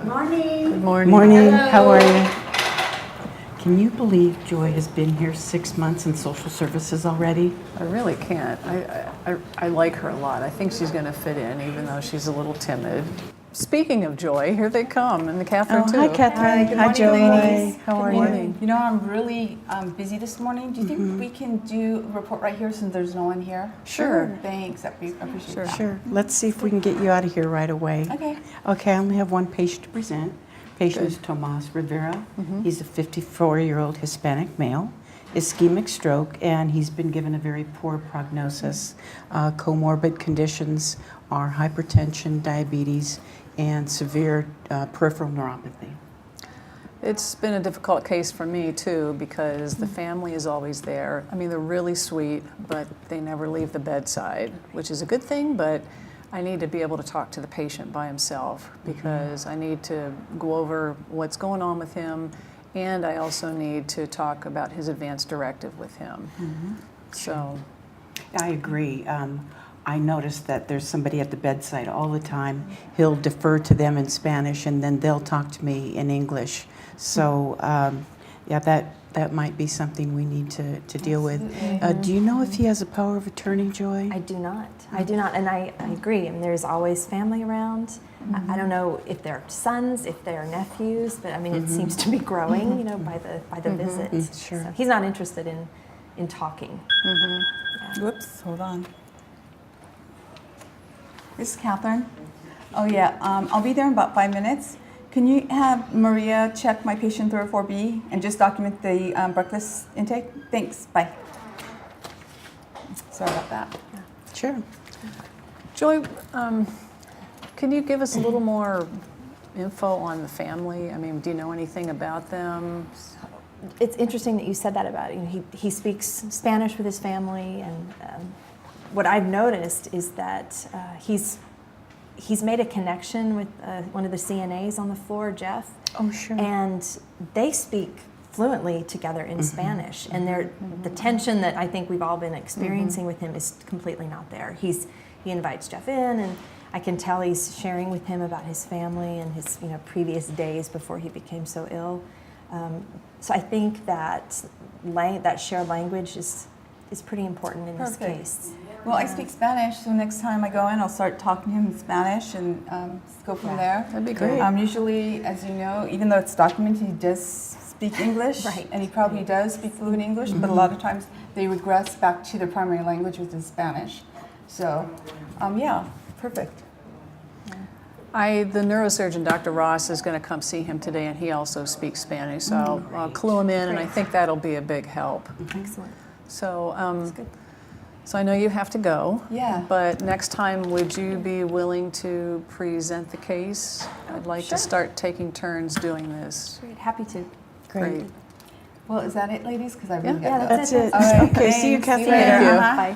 Morning. Good morning. Morning. Hello. How are you? Can you believe Joy has been here 6 months in social services already? I really can't. I like her a lot. I think she's going to fit in, even though she's a little timid. Speaking of Joy, here they come, and the Catherine too. Hi, Catherine. Good Hi, morning, Joy. ladies. How are Good you? morning. You know, I'm really busy this morning. Do you think we can do a report right here since there's no one here? Sure. Thanks. I appreciate that. Sure. Let's see if we can get you out of here right away. Okay. Okay, I only have one patient to present. Patient Good. is Tomas Rivera. He's a 54-year-old Hispanic male, ischemic stroke, and he's been given a very poor prognosis. Comorbid conditions are hypertension, diabetes, and severe peripheral neuropathy. It's been a difficult case for me too, because the family is always there. I mean, they're really sweet, but they never leave the bedside, which is a good thing, but I need to be able to talk to the patient by himself, because I need to go over what's going on with him, and I also need to talk about his advance directive with him. So, I agree. I noticed that there's somebody at the bedside all the time. He'll defer to them in Spanish, and then they'll talk to me in English. So, yeah, that might be something we need to deal with. Do you know if he has a power of attorney, Joy? I do not. I do not, and I agree. I mean, there's always family around. I don't know if they're sons, if they're nephews, but I mean, it seems to be growing, you know, by the visit. Sure. So he's not interested in talking. Yeah. Whoops. Hold on. This is Catherine. Oh yeah. I'll be there in about 5 minutes. Can you have Maria check my patient 304B and just document the breakfast intake? Thanks. Bye. Sorry about that. Sure. Joy, can you give us a little more info on the family? I mean, do you know anything about them? It's interesting that you said that about him. He speaks Spanish with his family, and what I've noticed is that he's made a connection with one of the CNAs on the floor, Jeff. Oh, sure. And they speak fluently together in Spanish, and the tension that I think we've all been experiencing with him is completely not there. He invites Jeff in, and I can tell he's sharing with him about his family and his previous days before he became so ill. So I think that that shared language is pretty important in this case. Well, I speak Spanish, so next time I go in, I'll start talking to him in Spanish and go from there. That'd be great. Usually, as you know, even though it's documented, he does speak English, Right. and he probably does speak fluent English, but a lot of times they regress back to their primary language, which is Spanish. So, yeah, perfect. The neurosurgeon, Dr. Ross, is going to come see him today, and he also speaks Spanish, so I'll clue him in, and I think that'll be a big help. Excellent. So, That's good. so I know you have to go. Yeah. But next time, would you be willing to present the case? I'd like Sure. to start taking turns doing this. Great. Happy to. Great. Well, is that it, ladies? Because I really Yeah. got to go. That's That's it. All right, Okay, see you, thanks. See you Catherine. later. Thank you. Uh-huh. Bye.